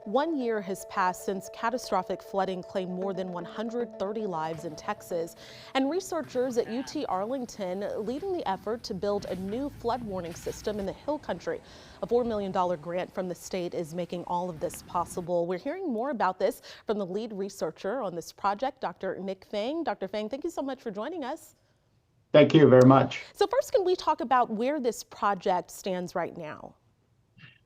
1 year has passed since catastrophic flooding claimed more than 130 lives in Texas, and researchers at UT Arlington leading the effort to build a new flood warning system in the Hill Country. A $4 million grant from the state is making all of this possible. We're hearing more about this from the lead researcher on this project, Dr. Nick Fang. Dr. Fang, thank you so much for joining us. Thank you very much. So first, can we talk about where this project stands right now?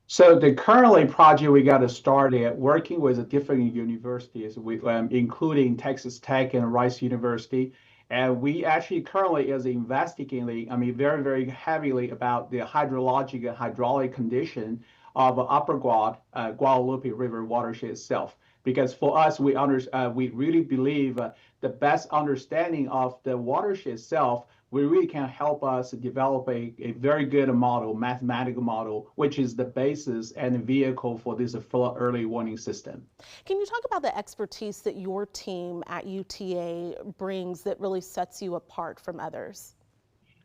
So the currently project we got started working with different universities, including Texas Tech and Rice University. And we actually currently is investigating, very, very heavily about the hydrologic and hydraulic condition of Upper Guadalupe River watershed itself. Because for us, we really believe the best understanding of the watershed itself really can help us develop a very good model, mathematical model, which is the basis and the vehicle for this flood early warning system. Can you talk about the expertise that your team at UTA brings that really sets you apart from others?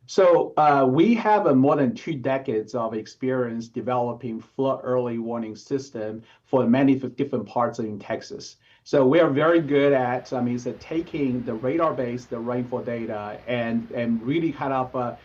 So we have more than 2 decades of experience developing flood early warning system for many different parts in Texas. So we are very good at taking the radar-based rainfall data and really kind of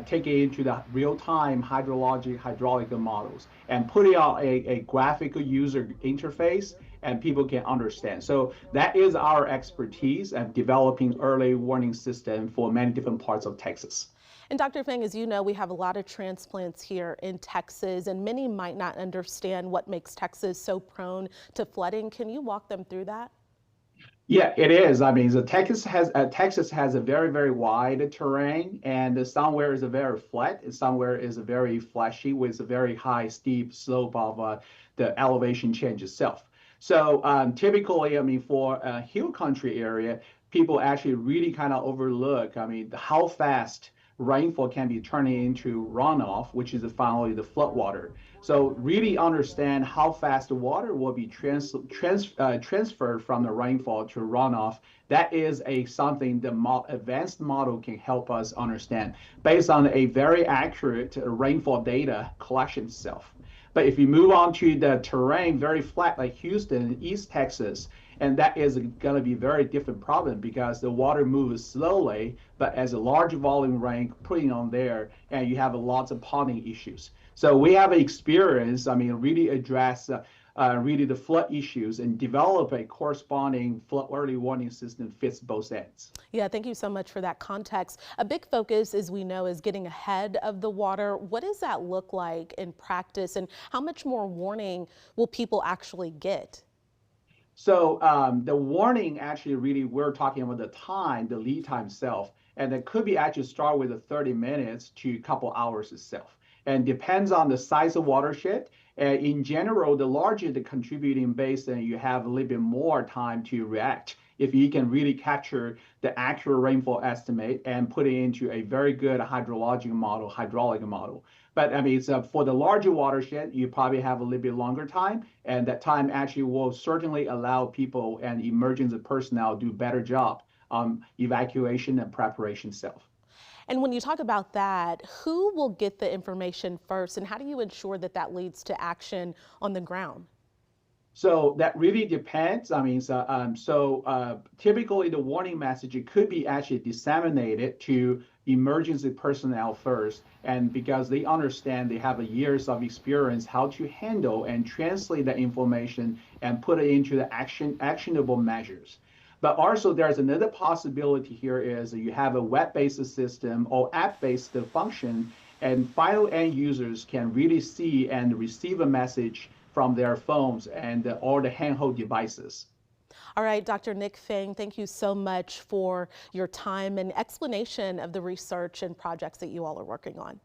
take it into the real-time hydraulic models and putting out a graphical user interface and people can understand. So that is our expertise at developing early warning system for many different parts of Texas. And Dr. Fang, as you know, we have a lot of transplants here in Texas, and many might not understand what makes Texas so prone to flooding. Can you walk them through that? Yeah, it is. Texas has a very, very wide terrain, and somewhere is a very flat, and somewhere is a very flashy with a very high, steep slope of the elevation change itself. So typically, for a hill country area, people actually really kind of overlook, how fast rainfall can be turning into runoff, which is finally the floodwater. So really understand how fast the water will be transferred from the rainfall to runoff. That is something the advanced model can help us understand based on a very accurate rainfall data collection itself. But if you move on to the terrain, very flat like Houston, East Texas, and that is going to be a very different problem because the water moves slowly, but as a large volume rain putting on there, and you have lots of ponding issues. So we have experience, really address really the flood issues and develop a corresponding flood early warning system fits both ends. Yeah, thank you so much for that context. A big focus, as we know, is getting ahead of the water. What does that look like in practice, and how much more warning will people actually get? So the warning actually really, we're talking about the lead time itself, and it could be actually start with 30 minutes to a couple hours itself. And depends on the size of watershed. In general, the larger the contributing basin, you have a little bit more time to react. If you can really capture the accurate rainfall estimate and put it into a very good hydraulic model. But for the larger watershed, you probably have a little bit longer time, and that time actually will certainly allow people and emergency personnel do better job on evacuation and preparation itself. And when you talk about that, who will get the information first, and how do you ensure that that leads to action on the ground? So that really depends. Typically the warning message could be actually disseminated to emergency personnel first, and because they understand, they have years of experience how to handle and translate the information and put it into the actionable measures. But also there's another possibility here is you have a web-based system or app-based function, and final end users can really see and receive a message from their phones and all the handheld devices. All right, Dr. Nick Fang, thank you so much for your time and explanation of the research and projects that you all are working on.